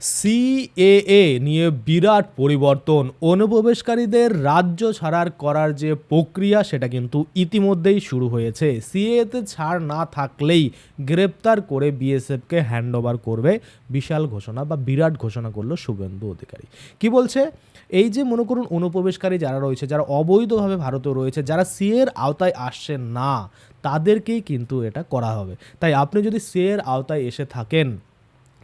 CAA নিয়ে বিরাট পরিবর্তন। অনুপ্রবেশকারীদের রাজ্য ছাড়ার করার যে প্রক্রিয়া সেটা কিন্তু ইতিমধ্যেই শুরু হয়েছে। সিএএতে ছাড় না থাকলেই গ্রেপ্তার করে বিএসএফকে হ্যান্ডওভার করবে, বিশাল ঘোষণা বা বিরাট ঘোষণা করলো শুভেন্দু অধিকারী। কি বলছে? এই যে মনে করুন অনুপ্রবেশকারী যারা রয়েছে, যারা অবৈধভাবে ভারতে রয়েছে, যারা সিএর আওতায় আসছেন না, তাদেরকেই কিন্তু এটা করা হবে। তাই আপনি যদি সিএর আওতায় এসে থাকেন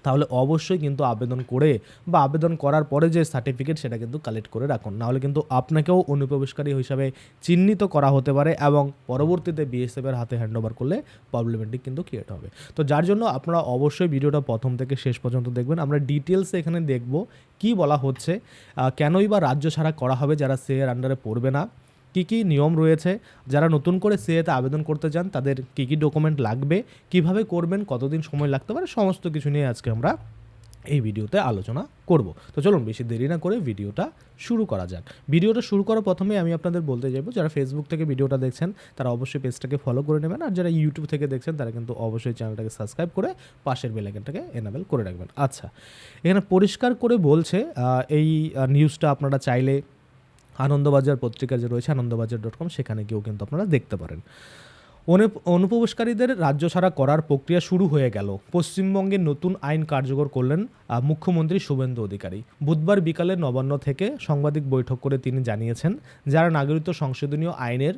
তাহলে অবশ্যই কিন্তু আবেদন করে বা আবেদন করার পরে যে সার্টিফিকেট সেটা কিন্তু কালেক্ট করে রাখুন, নাহলে কিন্তু আপনাকেও অনুপ্রবেশকারী হিসাবে চিহ্নিত করা হতে পারে এবং পরবর্তীতে বিএসএফের হাতে হ্যান্ডওভার করলে প্রবলেমেটিক কিন্তু ক্রিয়েট হবে। তো যার জন্য আপনারা অবশ্যই ভিডিওটা প্রথম থেকে শেষ পর্যন্ত দেখবেন। আমরা ডিটেলসে এখানে দেখব কি বলা হচ্ছে, কেনই বা রাজ্য ছাড়া করা হবে যারা সিএর আন্ডারে পড়বে না, কী কী নিয়ম রয়েছে, যারা নতুন করে সিএতে আবেদন করতে চান তাদের কী কী ডকুমেন্ট লাগবে, কিভাবে করবেন, কতদিন সময় লাগতে পারে, সমস্ত কিছু নিয়ে আজকে আমরা এই ভিডিওতে আলোচনা করব। তো চলুন বেশি দেরি না করে ভিডিওটা শুরু করা যাক। ভিডিওটা শুরু করার প্রথমে আমি আপনাদের বলতে চাইবো, যারা ফেসবুক থেকে ভিডিওটা দেখছেন তারা অবশ্যই পেজটাকে ফলো করে নেবেন, আর যারা ইউটিউব থেকে দেখছেন তারা কিন্তু অবশ্যই চ্যানেলটাকে সাবস্ক্রাইব করে পাশের বেল আইকনটাকে এনেবল করে রাখবেন। আচ্ছা, এখানে পরিষ্কার করে বলছে, এই নিউজটা আপনারা চাইলে আনন্দবাজার পত্রিকা যে রয়েছে আনন্দবাজার.com সেখানে গিয়েও কিন্তু আপনারা দেখতে পারেন। অনুপ্রবেশকারীদের রাজ্য ছাড়া করার প্রক্রিয়া শুরু হয়ে গেল। পশ্চিমবঙ্গে নতুন আইন কার্যকর করলেন মুখ্যমন্ত্রী শুভেন্দু অধিকারী। বুধবার বিকালে নবান্ন থেকে সাংবাদিক বৈঠক করে তিনি জানিয়েছেন, যারা নাগরিকত্ব সংশোধনীয় আইনের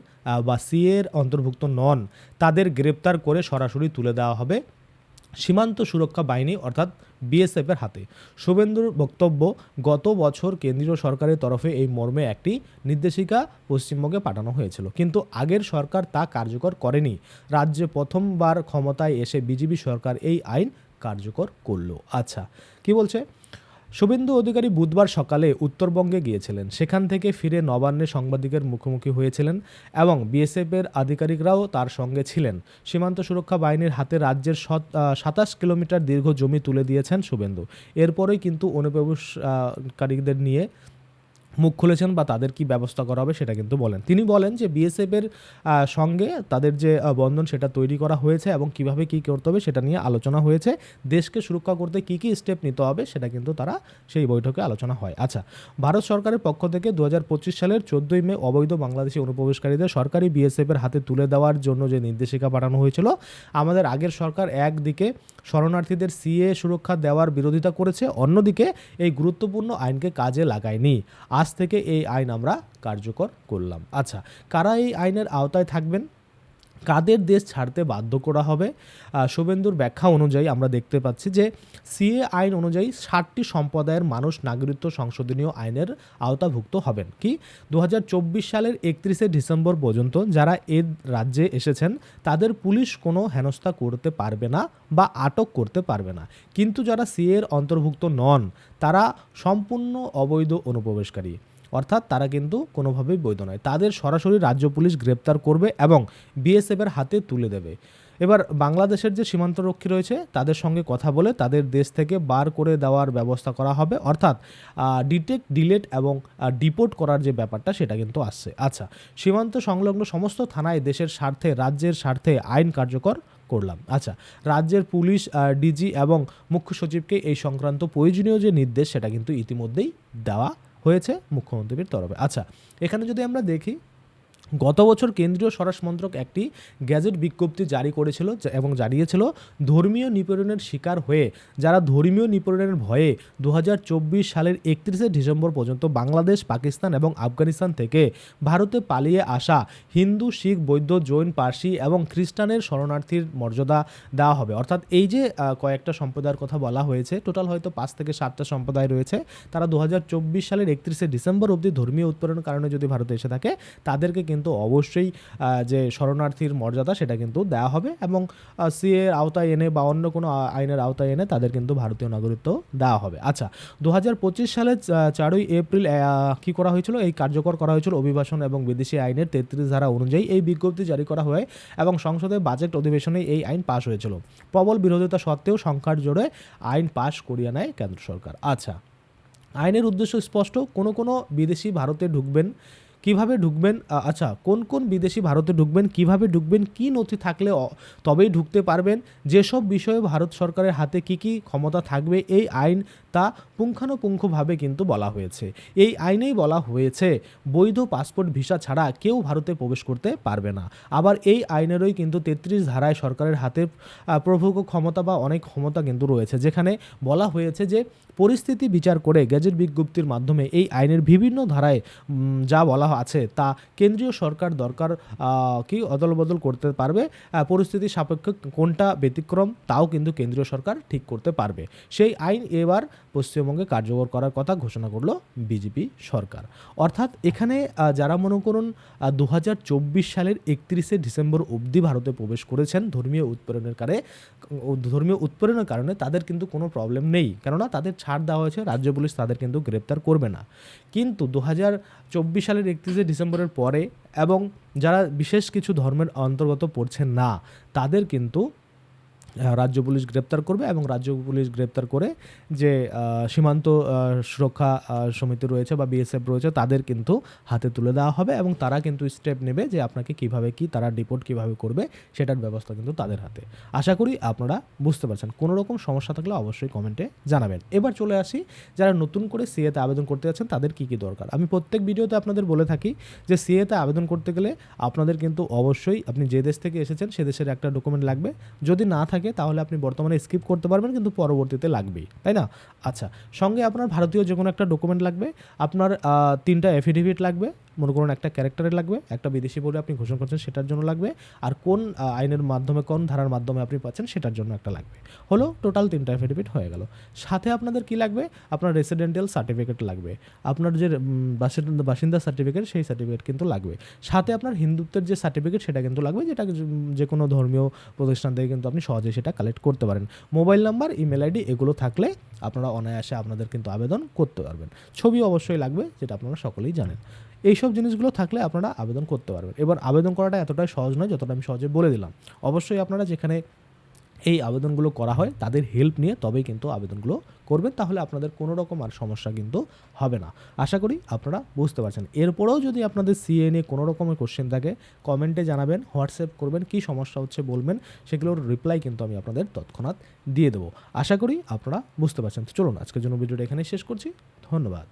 বা সিএর অন্তর্ভুক্ত নন তাদের গ্রেপ্তার করে সরাসরি তুলে দেওয়া হবে সীমান্ত সুরক্ষা বাহিনী অর্থাৎ বিএসএফের হাতে। শুভেন্দুর বক্তব্য, গত বছর কেন্দ্রীয় সরকারের তরফে এই মর্মে একটি নির্দেশিকা পশ্চিমবঙ্গে পাঠানো হয়েছিল, কিন্তু আগের সরকার তা কার্যকর করেনি। রাজ্যে প্রথমবার ক্ষমতায় এসে বিজেপি সরকার এই আইন কার্যকর করলো। আচ্ছা, কি বলছে? শুভেন্দু অধিকারী বুধবার সকালে উত্তরবঙ্গে গিয়েছিলেন, সেখান থেকে ফিরে নবান্নে সাংবাদিকের মুখোমুখি হয়েছিলেন এবং বিএসএফের আধিকারিকরাও তার সঙ্গে ছিলেন। সীমান্ত সুরক্ষা বাহিনীর হাতে রাজ্যের 27 কিলোমিটার দীর্ঘ জমি তুলে দিয়েছেন শুভেন্দু। এরপরেই কিন্তু অনুপ্রবেশকারীদের নিয়ে মুখ খুলেছেন বা তাদের কি ব্যবস্থা করা হবে সেটা কিন্তু বলেন। তিনি বলেন যে বিএসএফের সঙ্গে তাদের যে বন্ধন সেটা তৈরি করা হয়েছে এবং কিভাবে কি করতে হবে সেটা নিয়ে আলোচনা হয়েছে। দেশকে সুরক্ষা করতে কি কি স্টেপ নিতে হবে সেটা কিন্তু তারা সেই বৈঠকে আলোচনা হয়। আচ্ছা, ভারত সরকারের পক্ষ থেকে 2025 সালের 14ই মে অবৈধ বাংলাদেশি অনুপ্রবেশকারীদের সরকারি বিএসএফের হাতে তুলে দেওয়ার জন্য যে নির্দেশিকা পাঠানো হয়েছিল, আমাদের আগের সরকার একদিকে শরণার্থীদের সিএ সুরক্ষা দেওয়ার বিরোধিতা করেছে, অন্যদিকে এই গুরুত্বপূর্ণ আইনকে কাজে লাগায়নি। আজ থেকে এই আইন আমরা কার্যকর করলাম। আচ্ছা, কারা এই আইনের আওতায় থাকবেন, কাদের দেশ ছাড়তে বাধ্য করা হবে? শুভেন্দুর ব্যাখ্যা অনুযায়ী আমরা দেখতে পাচ্ছি যে সিএ আইন অনুযায়ী 60টি সম্প্রদায়ের মানুষ নাগরিকত্ব সংশোধনীয় আইনের আওতাভুক্ত হবেন। কি 2024 সালের 31শে ডিসেম্বর পর্যন্ত যারা এ রাজ্যে এসেছেন তাদের পুলিশ কোনো হেনস্থা করতে পারবে না বা আটক করতে পারবে না, কিন্তু যারা সিএর অন্তর্ভুক্ত নন তারা সম্পূর্ণ অবৈধ অনুপ্রবেশকারী, অর্থাৎ তারা কিন্তু কোনোভাবেই বৈধ নয়, তাদের সরাসরি রাজ্য পুলিশ গ্রেপ্তার করবে এবং বিএসএফের হাতে তুলে দেবে। এবার বাংলাদেশের যে সীমান্তরক্ষী রয়েছে তাদের সঙ্গে কথা বলে তাদের দেশ থেকে বার করে দেওয়ার ব্যবস্থা করা হবে, অর্থাৎ ডিটেক্ট, ডিলেট এবং ডিপোর্ট করার যে ব্যাপারটা সেটা কিন্তু আসছে। আচ্ছা, সীমান্ত সংলগ্ন সমস্ত থানায় দেশের স্বার্থে, রাজ্যের স্বার্থে আইন কার্যকর করলাম। আচ্ছা, রাজ্যের পুলিশ ডিজি এবং মুখ্য সচিবকে এই সংক্রান্ত প্রয়োজনীয় যে নির্দেশ সেটা কিন্তু ইতিমধ্যেই দেওয়া হয়েছে মুখ্যমন্ত্রীর তরফে। আচ্ছা, এখানে যদি আমরা দেখি, গত বছর কেন্দ্রীয় স্বরাষ্ট্র মন্ত্রক একটি গ্যাজেট বিজ্ঞপ্তি জারি করেছিল এবং জানিয়েছিল ধর্মীয় নিপীড়নের শিকার হয়ে যারা ধর্মীয় নিপীড়নের ভয়ে 2024 সালের 31শে ডিসেম্বর পর্যন্ত বাংলাদেশ, পাকিস্তান এবং আফগানিস্তান থেকে ভারতে পালিয়ে আসা হিন্দু, শিখ, বৌদ্ধ, জৈন, পার্সি এবং খ্রিস্টানের শরণার্থীর মর্যাদা দেওয়া হবে। অর্থাৎ এই যে কয়েকটা সম্প্রদায়ের কথা বলা হয়েছে, টোটাল হয়তো 5 থেকে 7টা সম্প্রদায় রয়েছে, তারা 2024 সালের 31শে ডিসেম্বর অবধি ধর্মীয় উৎপীড়নের কারণে যদি ভারতে এসে থাকে তাদেরকে কিন্তু অবশ্যই যে শরণার্থীর মর্যাদা সেটা কিন্তু দেওয়া হবে এবং সিএর আওতায় এনে বা অন্য কোনো আইনের আওতায় এনে তাদের কিন্তু ভারতীয় নাগরিকত্ব দেওয়া হবে। আচ্ছা, 2025 সালের 4ই এপ্রিল কী করা হয়েছিল, এই কার্যকর করা হয়েছিল অভিবাসন এবং বিদেশি আইনের 33 ধারা অনুযায়ী এই বিজ্ঞপ্তি জারি করা হয় এবং সংসদের বাজেট অধিবেশনে এই আইন পাশ হয়েছিল। প্রবল বিরোধিতা সত্ত্বেও সংখ্যার জোরে আইন পাশ করিয়ে নেয় কেন্দ্র সরকার। আচ্ছা, আইনের উদ্দেশ্য স্পষ্ট, কোনো বিদেশি ভারতে ঢুকবেন, কিভাবে ঢুকবেন, আচ্ছা কোন কোন বিদেশি ভারতে ঢুকবেন, কিভাবে ঢুকবেন, কি নথি থাকলে তবেই ঢুকতে পারবেন, যেসব বিষয়ে ভারত সরকারের হাতে কি কি ক্ষমতা থাকবে, এই আইন তা পুঙ্খানুপুঙ্খভাবে কিন্তু বলা হয়েছে। এই আইনেই বলা হয়েছে বৈধ পাসপোর্ট ভিসা ছাড়া কেউ ভারতে প্রবেশ করতে পারবে না। আবার এই আইনেরই কিন্তু 33 ধারায় সরকারের হাতে প্রভূত ক্ষমতা বা অনেক ক্ষমতা কিন্তু রয়েছে, যেখানে বলা হয়েছে যে পরিস্থিতি বিচার করে গেজেট বিজ্ঞপ্তির মাধ্যমে এই আইনের বিভিন্ন ধারায় যা বলা আছে তা কেন্দ্রীয় সরকার দরকার কি অদলবদল করতে পারবে। পরিস্থিতি সাপেক্ষে কোনটা ব্যতিক্রম তাও কিন্তু কেন্দ্রীয় সরকার ঠিক করতে পারবে। সেই আইন এবার পশ্চিমবঙ্গে কার্যকর করার কথা ঘোষণা করলো বিজেপি সরকার। অর্থাৎ এখানে যারা মনে করুন 2024 সালের 31শে ডিসেম্বর অবধি ভারতে প্রবেশ করেছেন ধর্মীয় উৎপীড়নের কারণে তাদের কিন্তু কোনো প্রবলেম নেই, কেননা তাদের ছাড় দেওয়া হয়েছে, রাজ্য পুলিশ তাদের কিন্তু গ্রেপ্তার করবে না। কিন্তু 2024 সালের 31শে ডিসেম্বরের পরে এবং যারা বিশেষ কিছু ধর্মের অন্তর্গত পড়ছেন না তাদের কিন্তু রাজ্য পুলিশ গ্রেপ্তার করবে এবং রাজ্য পুলিশ গ্রেপ্তার করে যে সীমান্ত সুরক্ষা সমিতি রয়েছে বা বিএসএফ রয়েছে তাদের কিন্তু হাতে তুলে দেওয়া হবে এবং তারা কিন্তু স্টেপ নেবে যে আপনাকে কিভাবে কি তারা ডিপোর্ট কিভাবে করবে সেটার ব্যবস্থা কিন্তু তাদের হাতে। আশা করি আপনারা বুঝতে পারছেন। কোনো রকম সমস্যা থাকলে অবশ্যই কমেন্টে জানাবেন। এবার চলে আসি যারা নতুন করে সিএতে আবেদন করতে যাচ্ছেন তাদের কি কি দরকার। আমি প্রত্যেক ভিডিওতে আপনাদের বলে থাকি যে সিএতে আবেদন করতে গেলে আপনাদের কিন্তু অবশ্যই আপনি যে দেশ থেকে এসেছেন সে দেশের একটা ডকুমেন্ট লাগবে, যদি না থাকে তাহলে আপনি বর্তমানে স্কিপ করতে পারবেন কিন্তু পরবর্তীতে লাগবেই, তাই না? আচ্ছা, সঙ্গে আপনার ভারতীয় যে কোনো একটা ডকুমেন্ট লাগবে, আপনার 3টা এফিডেভিট লাগবে, মনে করুন একটা ক্যারেক্টারের লাগবে, একটা বিদেশি বলে আপনি ঘোষণা করছেন সেটার জন্য লাগবে, আর কোন আইনের মাধ্যমে কোন ধারার মাধ্যমে আপনি পাচ্ছেন সেটার জন্য একটা লাগবে। হলো টোটাল 3টা এফিডেভিট হয়ে গেল। সাথে আপনাদের কি লাগবে, আপনার রেসিডেন্টাল সার্টিফিকেট লাগবে, আপনার যে বাসিন্দা সার্টিফিকেট সেই সার্টিফিকেট কিন্তু লাগবে। সাথে আপনার হিন্দুত্বের যে সার্টিফিকেট সেটা কিন্তু লাগবে, যেটা যে কোনো ধর্মীয় প্রতিষ্ঠান থেকে কিন্তু আপনি সহজেই সেটা কালেক্ট করতে পারেন। মোবাইল নাম্বার, ইমেল আইডি এগুলো থাকলে আপনারা অনায়াসে আপনাদের কিন্তু আবেদন করতে পারবেন। ছবি অবশ্যই লাগবে, যেটা আপনারা সকলেই জানেন। এইসব জিনিসগুলো থাকলে আপনারা আবেদন করতে পারবেন। এবার আবেদন করাটা এতটাই সহজ নয় যতটা আমি সহজে বলে দিলাম। অবশ্যই আপনারা যেখানে এই আবেদনগুলো করা হয় তাদের হেল্প নিয়ে তবেই কিন্তু আবেদনগুলো করবেন, তাহলে আপনাদের কোনো রকম আর সমস্যা কিন্তু হবে না। আশা করি আপনারা বুঝতে পারছেন। এরপরেও যদি আপনাদের সিএ নিয়ে কোনো রকমের কোশ্চেন থাকে কমেন্টে জানাবেন, হোয়াটসঅ্যাপ করবেন, কী সমস্যা হচ্ছে বলবেন, সেগুলোর রিপ্লাই কিন্তু আমি আপনাদের তৎক্ষণাৎ দিয়ে দেবো। আশা করি আপনারা বুঝতে পারছেন। তো চলুন আজকের জন্য ভিডিওটা এখানে শেষ করছি। ধন্যবাদ।